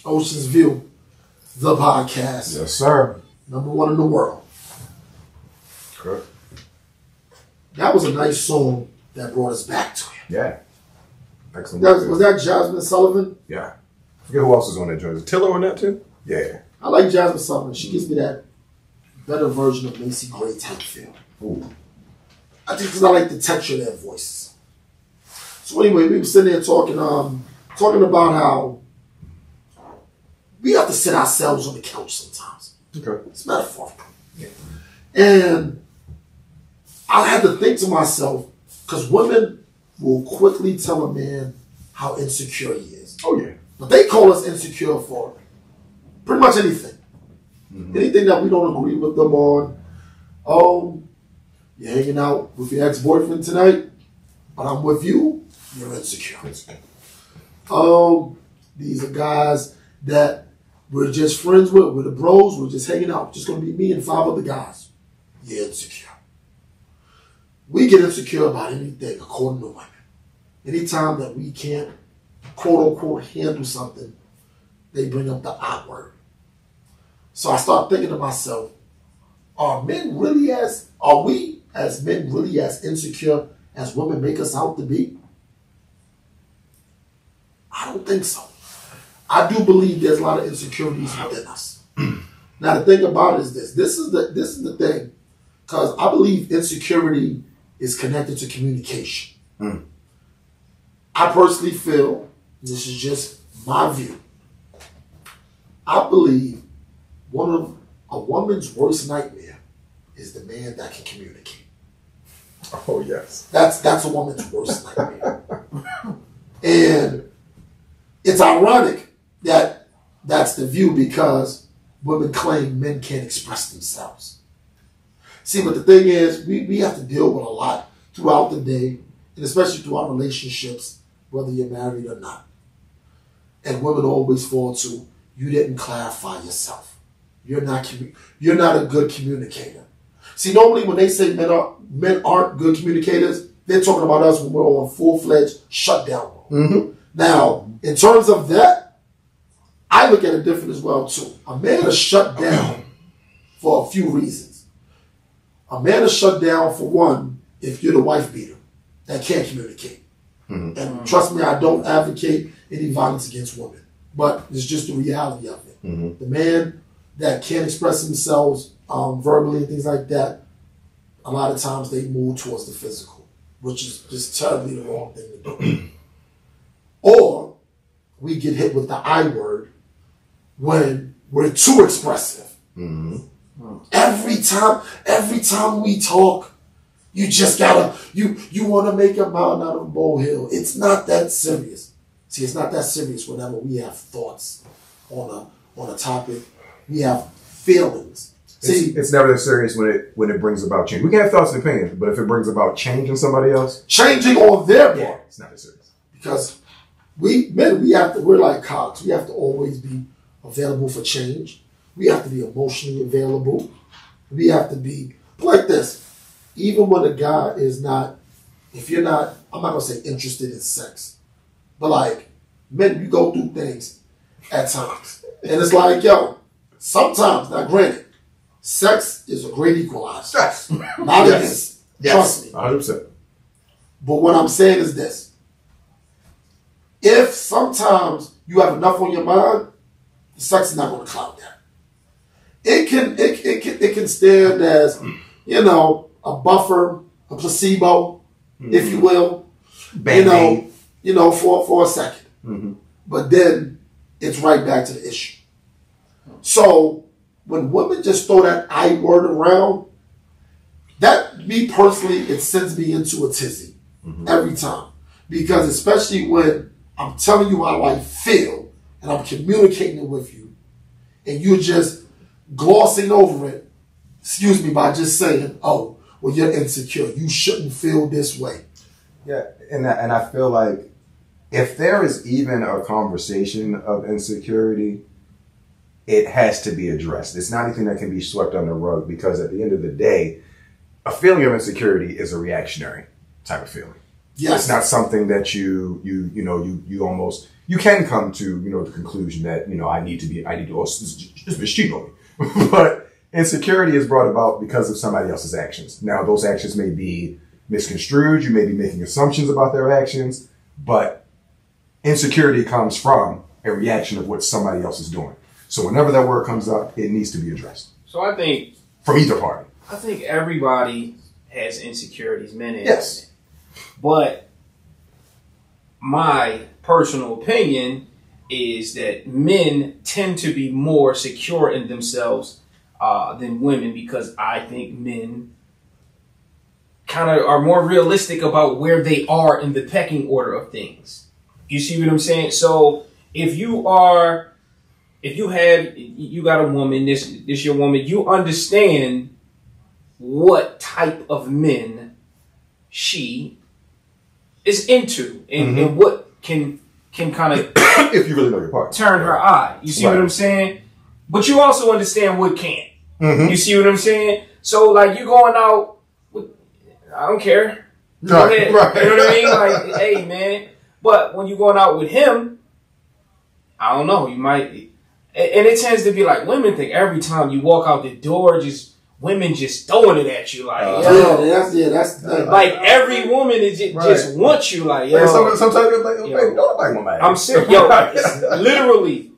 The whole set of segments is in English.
Ocean's View, the podcast. Yes, sir. #1 in the world. Correct. That was a nice song that brought us back to it. Yeah. Excellent. Was that Jasmine Sullivan? Yeah. I forget who else was on that joint. Is Tiller on that too? Yeah. I like Jasmine Sullivan. She gives me that better version of Macy Gray type feel. Ooh. I think because I like the texture of their voices. So anyway, we were sitting there talking about how we have to sit ourselves on the couch sometimes. Okay. It's metaphorical. Yeah. And I had to think to myself, because women will quickly tell a man how insecure he is. Oh, yeah. But they call us insecure for pretty much anything. Mm-hmm. Anything that we don't agree with them on. Oh, you're hanging out with your ex-boyfriend tonight, but I'm with you, you're insecure. Oh, these are guys that we're just friends with, we're the bros, we're just hanging out. Just going to be me and 5 other guys. You're insecure. We get insecure about anything according to women. Anytime that we can't, quote unquote, handle something, they bring up the I word. So I start thinking to myself, are we as men really as insecure as women make us out to be? I don't think so. I do believe there's a lot of insecurities within us. Now the thing about it is this. This is the thing. Because I believe insecurity is connected to communication. Mm. I personally feel, this is just my view, I believe a woman's worst nightmare is the man that can communicate. Oh, yes. That's a woman's worst nightmare. And it's ironic that that's the view because women claim men can't express themselves. See, but the thing is, we have to deal with a lot throughout the day, and especially through our relationships, whether you're married or not. And women always fall to, you didn't clarify yourself. You're not a good communicator. See, normally when they say men aren't good communicators, they're talking about us when we're on full-fledged shutdown mode. Mm-hmm. Now, in terms of that, I look at it different as well, too. A man is shut down for a few reasons. A man is shut down, for one, if you're the wife beater that can't communicate. Mm-hmm. And trust me, I don't advocate any violence against women. But it's just the reality of it. Mm-hmm. The man that can't express themselves verbally and things like that, a lot of times they move towards the physical, which is just terribly the wrong thing to do. Or we get hit with the I word when we're too expressive. Mm-hmm. Every time we talk, you just gotta, you want to make a mountain out of a molehill. It's not that serious. See, it's not that serious whenever we have thoughts on a topic. We have feelings. See, it's never that serious when it brings about change. We can have thoughts and opinions, but if it brings about change in somebody else, changing on their part, it's not that serious. Because we're like cogs. We have to always be available for change. We have to be emotionally available. We have to be like this. Even when a guy is not, if you're not, I'm not gonna say interested in sex, but like men, you go through things at times, and it's like, yo, sometimes, now granted, sex is a great equalizer. Yes. Not against. Yes. Trust me. 100%. But what I'm saying is this. If sometimes you have enough on your mind, the sex is not going to cloud that. It can stand as, a buffer, a placebo, if you will, for a second. Mm-hmm. But then it's right back to the issue. So when women just throw that I word around, that, me personally, it sends me into a tizzy every time. Because especially when I'm telling you how I feel and I'm communicating it with you, and you're just glossing over it, by just saying, oh, well, you're insecure. You shouldn't feel this way. Yeah, and I feel like if there is even a conversation of insecurity, it has to be addressed. It's not anything that can be swept under the rug, because at the end of the day, a feeling of insecurity is a reactionary type of feeling. Yes. It's not something that you almost you can come to, the conclusion that, oh, this bitch cheating on me. But insecurity is brought about because of somebody else's actions. Now, those actions may be misconstrued. You may be making assumptions about their actions, but insecurity comes from a reaction of what somebody else is doing. So whenever that word comes up, it needs to be addressed. So I think from either party. I think everybody has insecurities, men and yes. women. But my personal opinion is that men tend to be more secure in themselves than women, because I think men kind of are more realistic about where they are in the pecking order of things. You see what I'm saying? So if you got a woman, this your woman, you understand what type of men she is into, and what can kind of if you really know your partner, turn her eye. You see what I'm saying? But you also understand what can't. You see what I'm saying? So like you going out with, I don't care. Go ahead. Right. You know what I mean? Like, hey man. But when you're going out with him, I don't know, you might, and it tends to be like women think every time you walk out the door, women just throwing it at you, like, that's the thing. Like every woman is just wants you, like, yo. Sometimes you're like, don't nobody want my ass. I'm serious, yo. Literally,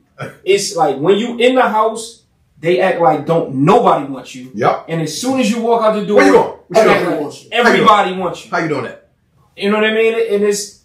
it's like when you in the house, they act like don't nobody wants you. Yep. And as soon as you walk out the door, where you going? Everybody wants you. How you doing that? You know what I mean? And it's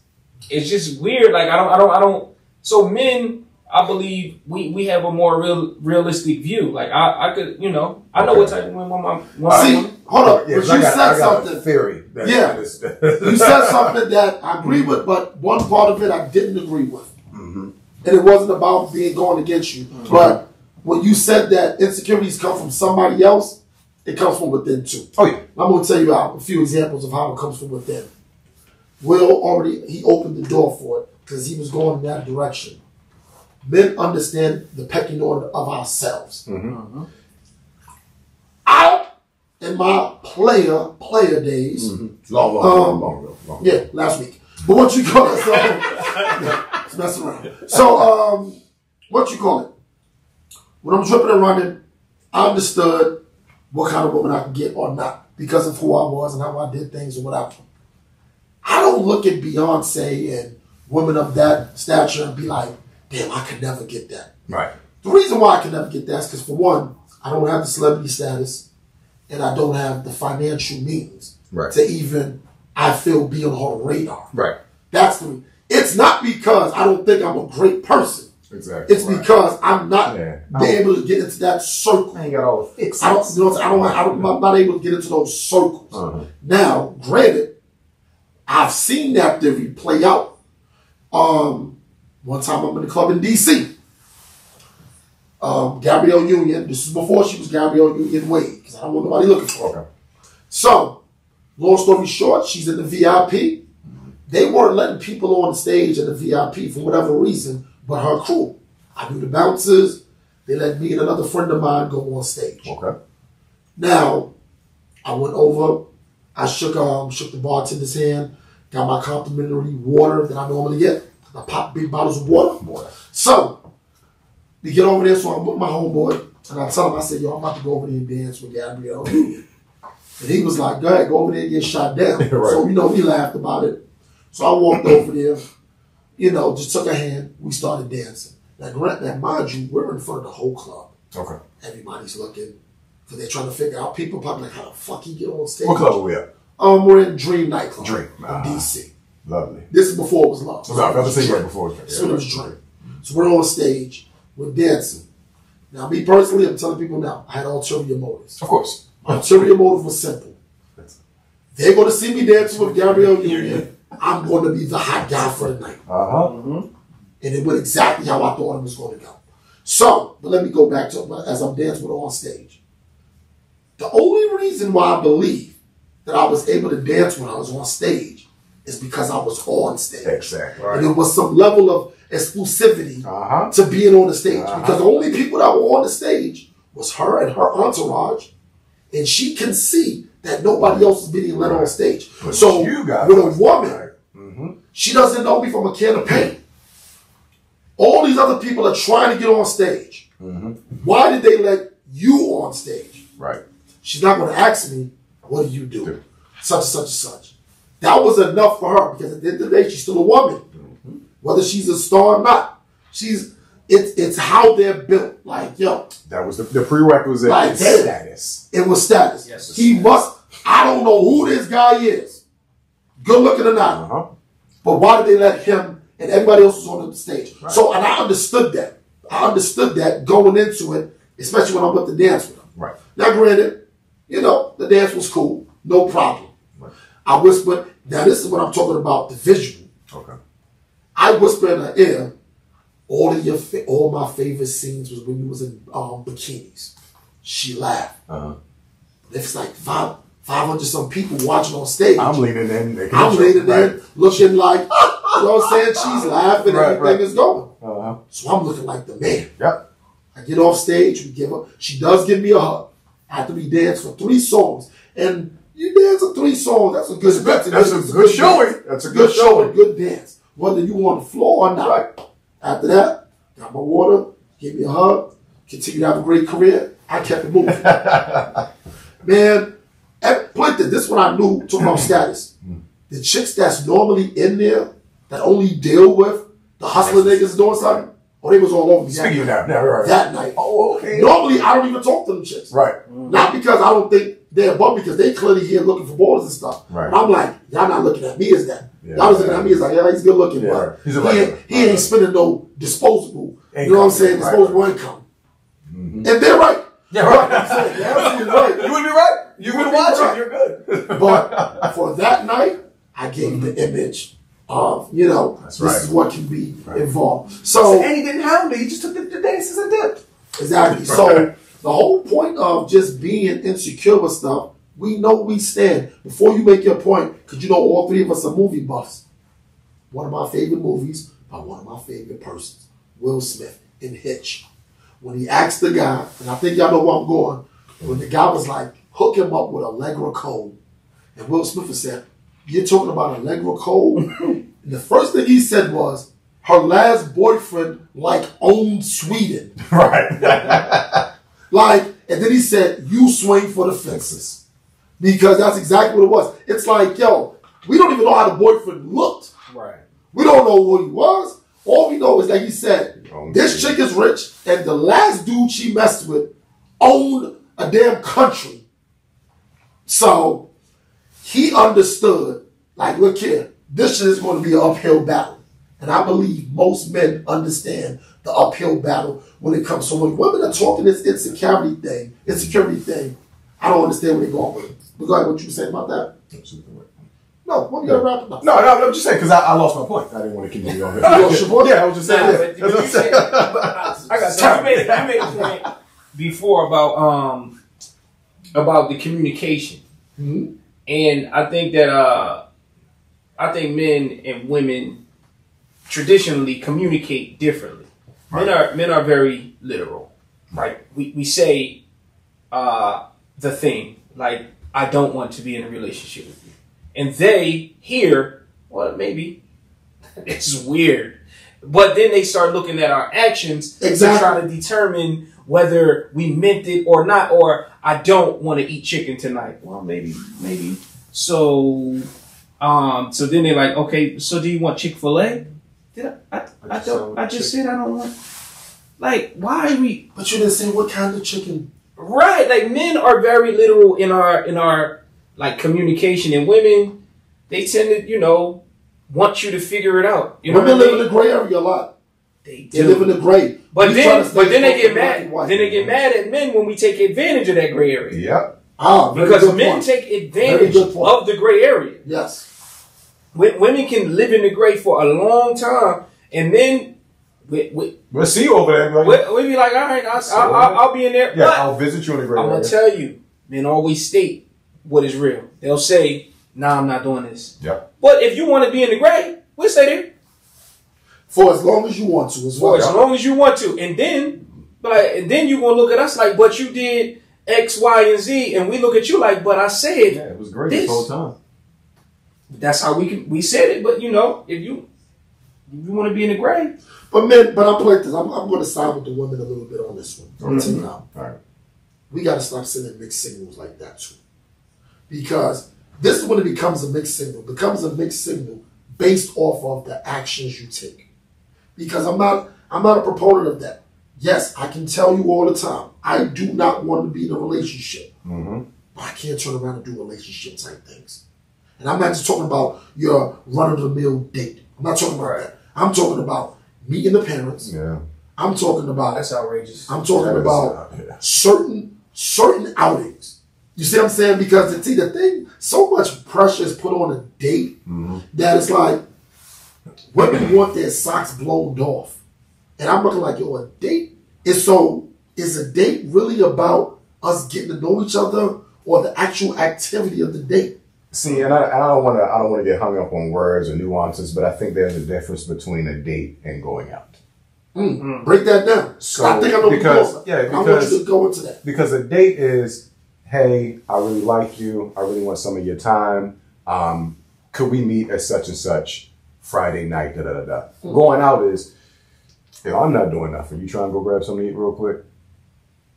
just weird. Like I don't. So men, I believe we have a more realistic view. Like I could, I know what type of woman See, hold up. Yeah, but you said something. Theory. You said something that I agree with, but one part of it I didn't agree with. And it wasn't about going against you. But when you said that insecurities come from somebody else, it comes from within too. Oh yeah. I'm going to tell you a few examples of how it comes from within. Will he opened the door for it because he was going in that direction. Men understand the pecking order of ourselves. Out in my player days. Long. Yeah, last week. But what you call it? Let's mess around. So, what you call it? When I'm dripping and running, I understood what kind of woman I could get or not because of who I was and how I did things or whatever. I don't look at Beyonce and women of that stature and be like, damn, I could never get that. Right. The reason why I could never get that is because, for one, I don't have the celebrity status and I don't have the financial means to even, I feel, be on her radar. Right. That's the reason. It's not because I don't think I'm a great person. Exactly. It's because I'm not able to get into that circle. I ain't got all the fixes. I'm not able to get into those circles. Now, granted, I've seen that theory play out. One time I'm in the club in D.C. Gabrielle Union. This is before she was Gabrielle Union Wade, because I don't want nobody looking for her. Okay. So, long story short, she's in the VIP. They weren't letting people on the stage at the VIP for whatever reason, but her crew. I knew the bouncers. They let me and another friend of mine go on stage. Okay. Now, I went over. I shook the bartender's hand. Got my complimentary water that I normally get. I pop big bottles of water. So, we get over there, so I'm with my homeboy, and I tell him, I said, yo, I'm about to go over there and dance with Gabrielle Union. And he was like, go ahead, go over there and get shot down. Right. So, we laughed about it. So I walked over there, just took a hand, we started dancing. Now, mind you, we're in front of the whole club. Okay. Everybody's looking, because they're trying to figure out, people probably like, how the fuck he get on stage? What club are we at? We're in Dream Nightclub in D.C. Lovely. This is before it was Love. So I was about to say before. So it was Dream. So we're on stage, we're dancing. Now, me personally, I'm telling people now, I had ulterior motives. Of course. My ulterior motive was simple. They're going to see me dancing with Gabrielle Union. I'm going to be the hot guy for the night. And it went exactly how I thought it was going to go. So, but let me go back to as I'm dancing with her on stage. The only reason why I believe that I was able to dance when I was on stage is because I was on stage. Exactly. Right. And there was some level of exclusivity to being on the stage. Because the only people that were on the stage was her and her entourage. And she can see that nobody else is being let on stage. But so with a woman, she doesn't know me from a can of paint. All these other people are trying to get on stage. Why did they let you on stage? Right. She's not going to ask me, what do you do? Such and such and such. That was enough for her because at the end of the day, she's still a woman. Whether she's a star or not. It's how they're built. Like, yo. That was the prerequisite. Like, status. It was status. Yes, he must, I don't know who this guy is. Good looking or not. But why did they let him and everybody else was on the stage? Right. So, and I understood that. I understood that going into it, especially when I went to dance with him. Right. Now, granted, you know, the dance was cool. No problem. Right. I whispered, now this is what I'm talking about, the visual. Okay. I whispered in her ear, all my favorite scenes was when you was in bikinis. She laughed. It's like 500 some people watching on stage. I'm leaning in. I'm leaning in, looking like, you know what I'm saying? She's laughing, everything is going. So I'm looking like the man. Yep. I get off stage, she does give me a hug. After we dance for 3 songs. And you dance for 3 songs, that's a good showing. That's a good showing. Good dance. Whether you on the floor or not. Right. After that, got my water, give me a hug, continue to have a great career. I kept it moving. Man, at Plimpton, this is what I knew talking about status. The chicks that's normally in there that only deal with the hustler niggas doing something, they was all over me that night. Oh, okay. Normally, I don't even talk to them chicks. Right. Not because I don't think they're above me, because they clearly here looking for borders and stuff. Right. But I'm like, y'all not looking at me as that. Y'all was looking at me as like, yeah, he's good looking, but he ain't spending no disposable, you know what I'm saying, disposable income. And they're right. Yeah, right. I'm saying, they're absolutely right. You would be right. You've been watching. Right. You're good. But for that night, I gave the image of, you know, this is what can be involved. So, and he didn't hound it. He just took the dances and dipped. Exactly. So the whole point of just being insecure with stuff, we know we stand. Before you make your point, because you know all 3 of us are movie buffs. One of my favorite movies by one of my favorite persons, Will Smith in Hitch. When he asked the guy, and I think y'all know where I'm going, when the guy was like, hook him up with Allegra Cole. And Will Smith said, you're talking about Allegra Cole? And the first thing he said was, her last boyfriend owned Sweden. Right. And then he said, you swing for the fences. Because that's exactly what it was. It's like, yo, we don't even know how the boyfriend looked. Right. We don't know who he was. All we know is that he said, this chick is rich, and the last dude she messed with owned a damn country. So he understood, like, look here, this shit is going to be an uphill battle. And I believe most men understand the uphill battle when it comes to when women are talking this insecurity thing, I don't understand where they're going with it. But go ahead, what you were saying about that? No, what you got to wrap it up? No, I'm just saying, because I lost my point. I didn't want to continue on it. Yeah, I was just saying. I got something. You made a point before about the communication. Mm-hmm. And I think that men and women traditionally communicate differently. Right. Men are very literal. Right? We say the thing, like, I don't want to be in a relationship with you. And they hear, well, maybe it's weird. But then they start looking at our actions to try to determine whether we meant it or not, or I don't want to eat chicken tonight. Well, maybe. So then they're like, okay, so do you want Chick-fil-A? I just said I don't want. Like, why are we? But you didn't say what kind of chicken. Right, like men are very literal in our like communication, and women, they tend to, want you to figure it out. Women live in the gray area a lot. They live in the gray. But then they get mad. Then they get mad at men when we take advantage of that gray area. Yep. Because men take advantage of the gray area. Yes. Women can live in the gray for a long time, and then we'll see you over there. We'll be like, all right, I'll be in there. Yeah, I'll visit you in the gray area. I'm gonna tell you, men always state what is real. They'll say, nah, I'm not doing this. Yep. But if you want to be in the gray, we'll stay there. For as long as you want to as well. For as long as you want to. And then you're going to look at us like, but you did X, Y, and Z. And we look at you like, but I said it was great this whole time. That's how we said it. But, if you You want to be in the grave. But men, but I'm like this. I'm going to side with the women a little bit on this one. I'm Mm-hmm. you now. All right. We got to stop sending mixed signals like that too, because this is when it becomes a mixed signal. It becomes a mixed signal based off of the actions you take. Because I'm not a proponent of that. Yes, I can tell you all the time, I do not want to be in a relationship. Mm-hmm. But I can't turn around and do relationship type things. And I'm not just talking about your run-of-the-mill date. I'm not talking about that. I'm talking about meeting the parents. Yeah. I'm talking about... That's outrageous. I'm talking about certain outings. You see what I'm saying? Because the thing, so much pressure is put on a date that it's like women want their socks blown off. And I'm looking like, yo, a date is a date really about us getting to know each other or the actual activity of the date? See, and I don't want to get hung up on words or nuances, but I think there's a difference between a date and going out. Break that down. So, I think I know because I want you to go into that. Because a date is, hey, I really like you. I really want some of your time. Could we meet at such and such Friday night? Da da da da. Going out is, yo, I'm not doing nothing. You trying to go grab something to eat real quick?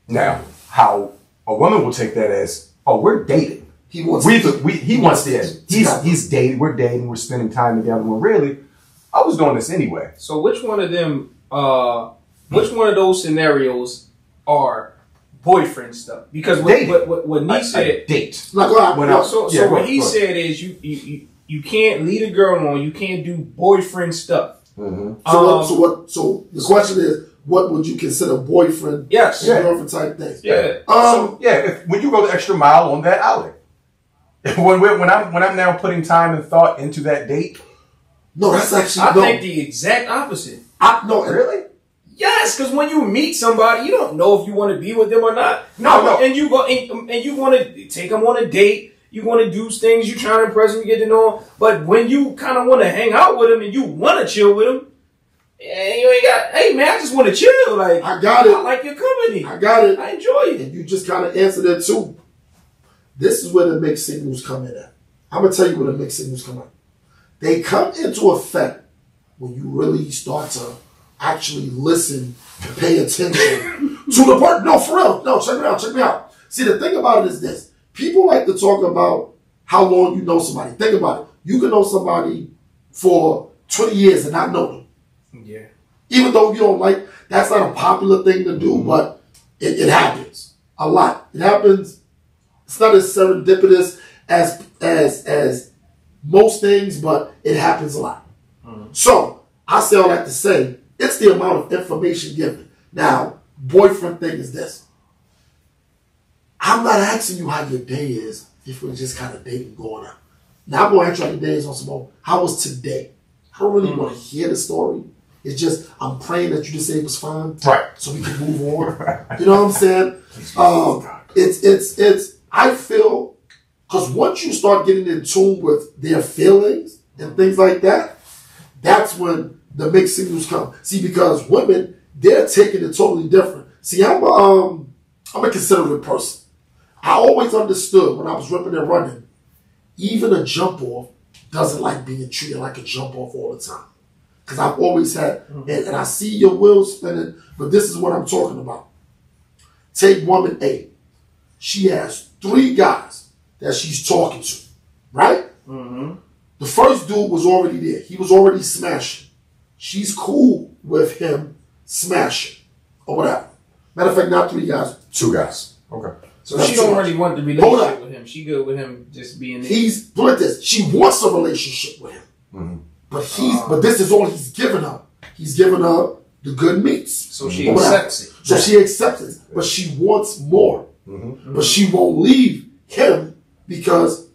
Now, how a woman will take that as, oh, we're dating. He wants this. He's dating. We're dating. We're spending time together. When really, I was doing this anyway. So which one of those scenarios are boyfriend stuff? Because what Nee said, date. What he said is you can't lead a girl on. You can't do boyfriend stuff. Mm-hmm. So the question is, what would you consider boyfriend? Yes, girlfriend type thing. Yeah. When you go the extra mile on that outing, when I'm now putting time and thought into that date. No, that's actually I think the exact opposite. Really? Yes, because when you meet somebody, you don't know if you want to be with them or not. No. And you go and you want to take them on a date. You want to do things. You trying to impress them. You get to know them. But when you kind of want to hang out with them and you want to chill with them, and you ain't got. Hey man, I just want to chill. Like I got it. I like your company. I got it. I enjoy it. And you just kind of answered it too. This is where the mixed signals come in at. I'm gonna tell you where the mixed signals come in. They come into effect when you really start to actually listen and pay attention to the part. No, for real. No, check me out. See, the thing about it is this. People like to talk about how long you know somebody. Think about it. You can know somebody for 20 years and not know them. Yeah. Even though you don't like, that's not a popular thing to do, but it happens a lot. It happens. It's not as serendipitous as most things, but it happens a lot. So I say all that to say, it's the amount of information given. Now, boyfriend thing is this. I'm not asking you how your day is if we're just kind of dating going out. Now I'm going to ask you how your day is on some more. How was today? I don't really want to hear the story. It's just, I'm praying that you just say it was fine. Right. So we can move on. You know what I'm saying? I feel, because once you start getting in tune with their feelings and things like that, that's when the mixed signals come. See, because women, they're taking it totally different. See, I'm a considerate person. I always understood when I was ripping and running, even a jump off doesn't like being treated like a jump off all the time. Because I've always had, and I see your wheels spinning, but this is what I'm talking about. Take woman A. She has 3 guys that she's talking to, right? Mm-hmm. The first dude was already there. He was already smashing. She's cool with him smashing or whatever. Matter of fact, not 3 guys, 2 guys. Okay. So she don't really want the relationship with him. She good with him just being there. Look at this. She wants a relationship with him. Mm-hmm. But this is all he's given her. He's given her the good meats. So she accepts it. So she accepts it. But she wants more. Mm-hmm. But she won't leave him because,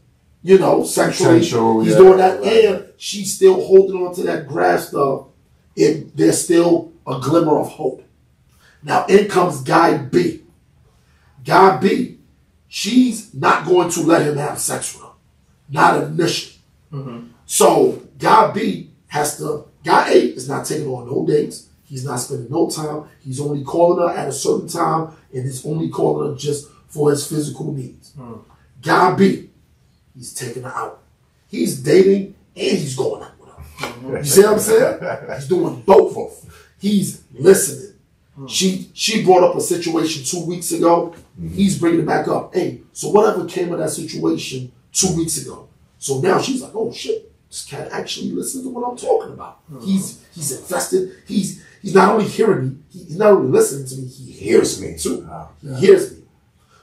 sexually he's doing that. And she's still holding on to that grass stuff. There's still a glimmer of hope. Now in comes guy B. Guy B, she's not going to let him have sex with her. Not initially. Mm-hmm. So guy B guy A is not taking on no dates. He's not spending no time. He's only calling her at a certain time, and he's only calling her just for his physical needs. Guy B, he's taking her out. He's dating and he's going out with her. You see what I'm saying? He's doing both. He's listening. She brought up a situation 2 weeks ago. He's bringing it back up. Hey, so whatever came of that situation 2 weeks ago. So now she's like, oh shit, this cat actually listens to what I'm talking about. He's invested. He's not only hearing me, he's not only listening to me, he hears me too. He hears me.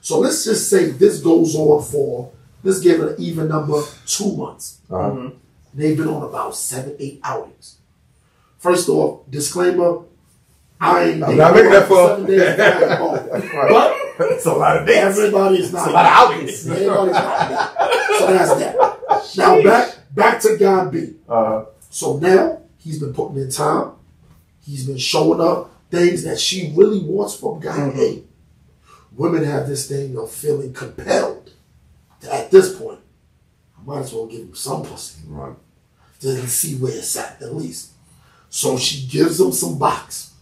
So let's just say this goes on for, let's give it an even number, 2 months. They've been on about 7-8 outings. First off, disclaimer, I'm not making that for 7 days. But it's a lot of days. Everybody's not. It's a lot of outings. Everybody's not. So that's that. Now back to God B. So now he's been putting in time. He's been showing up things that she really wants from God A. Women have this thing of feeling compelled to, at this point, I might as well give him some pussy. Right. To see where it's at least. So she gives him some box.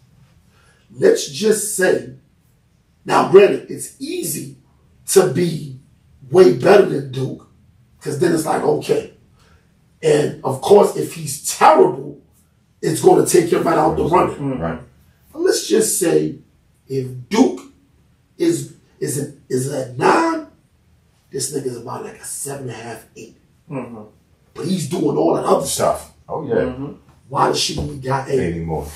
Let's just say, now granted, it's easy to be way better than Duke, because then it's like, okay. And of course, if he's terrible, it's going to take him right out the running. Right. But let's just say, if Duke is at 9, this nigga's about like a 7.5, 8. But he's doing all that other stuff. Oh yeah. Why does she need guy A anymore?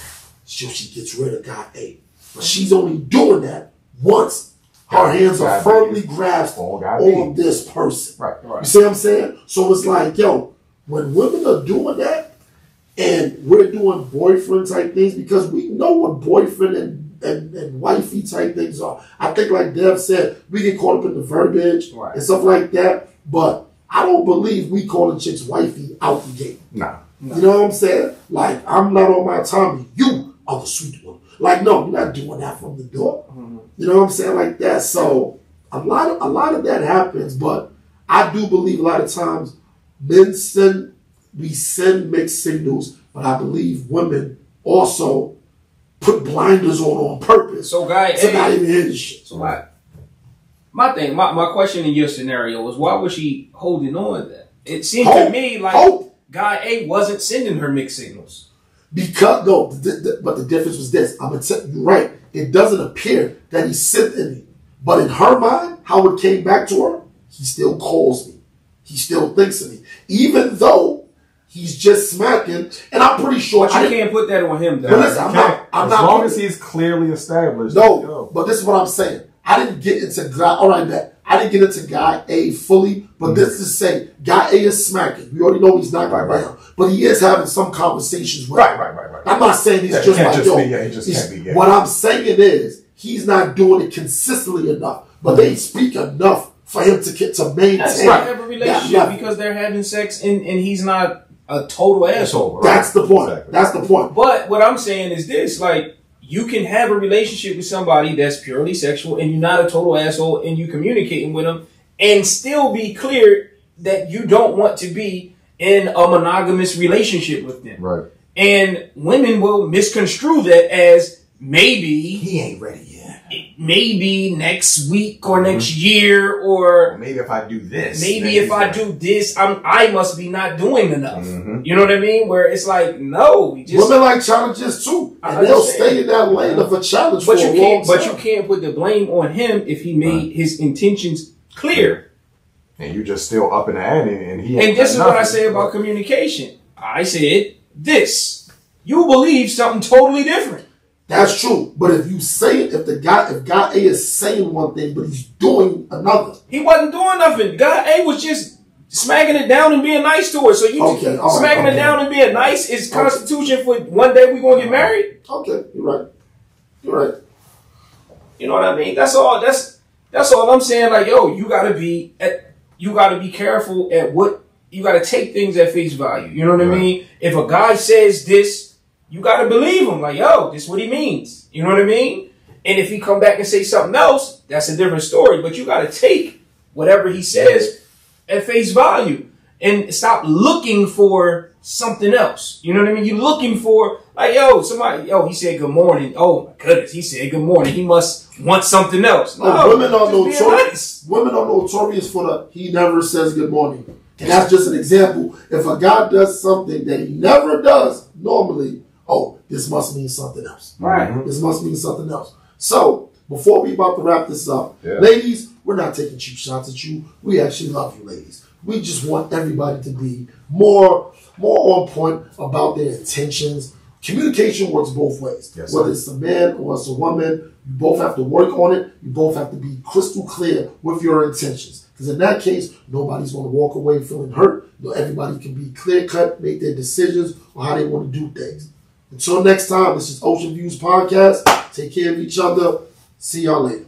So she gets rid of guy A. But she's only doing that once her hands are firmly grasped on this person. Right. You see what I'm saying? So it's like, yo, when women are doing that, and we're doing boyfriend type things, because we know what boyfriend and wifey type things are. I think, like Dev said, we get caught up in the verbiage and stuff like that. But I don't believe we calling chicks wifey out the gate. No. You know what I'm saying? Like, I'm not on my Tommy. You are the sweet one. Like, no, we're not doing that from the door. You know what I'm saying? Like that. So a lot of that happens, but I do believe a lot of times we send mixed signals, but I believe women also put blinders on purpose. So guy to not even hear this shit. So my question in your scenario was, why was she holding on then? It seemed to me like guy A wasn't sending her mixed signals. Because, no, but the difference was this. I'm going to tell you right. It doesn't appear that he's sending me. But in her mind, how it came back to her, he still calls me. He still thinks of me. Even though he's just smacking, and I'm pretty sure. But you can't put that on him, though. But listen, I'm not as long as he's clearly established. No, but this is what I'm saying. I didn't get into guy. All right, man. I didn't get into guy A fully, but this is to say, guy A is smacking. We already know he's not right down, but he is having some conversations with. Right. I'm not saying he's just like yo. He just can't be. What I'm saying is he's not doing it consistently enough, but they speak enough for him to maintain. That's right. Have a relationship because they're having sex and he's not a total asshole. Right? That's the point. Exactly. That's the point. But what I'm saying is this: like, you can have a relationship with somebody that's purely sexual and you're not a total asshole and you communicating with them and still be clear that you don't want to be in a monogamous relationship with them. Right. And women will misconstrue that as maybe he ain't ready yet. Maybe next week or next year or maybe if I do this. Maybe if I do this, I must be not doing enough. You know what I mean? Where it's like, no. Women like challenges too. And they'll stay in that lane of a challenge but for a long time. But you can't put the blame on him if he made his intentions clear. And you just still up in the ante and he ain't. And this is what I say about communication. I said this. You believe something totally different. That's true. But if you say it, if guy A is saying one thing, but he's doing another. He wasn't doing nothing. Guy A was just smacking it down and being nice to her. So you smacking it down and being nice is constitution for one day we gonna get married? Okay, you're right. You're right. You know what I mean? That's all I'm saying. Like, yo, you gotta be careful at what you gotta take things at face value. You know what I mean? If a guy says this, you got to believe him. Like, yo, this is what he means. You know what I mean? And if he come back and say something else, that's a different story. But you got to take whatever he says at face value and stop looking for something else. You know what I mean? You're looking for, like, he said good morning. Oh, my goodness, he said good morning. He must want something else. No, women are notorious for he never says good morning. And that's just an example. If a guy does something that he never does normally, oh, this must mean something else. Right. This must mean something else. So, before we about to wrap this up, ladies, we're not taking cheap shots at you. We actually love you, ladies. We just want everybody to be more on point about their intentions. Communication works both ways. Yes, whether it's a man or it's a woman, you both have to work on it. You both have to be crystal clear with your intentions. Because in that case, nobody's going to walk away feeling hurt. Everybody can be clear-cut, make their decisions on how they want to do things. Until next time, this is Ocean Views Podcast. Take care of each other. See y'all later.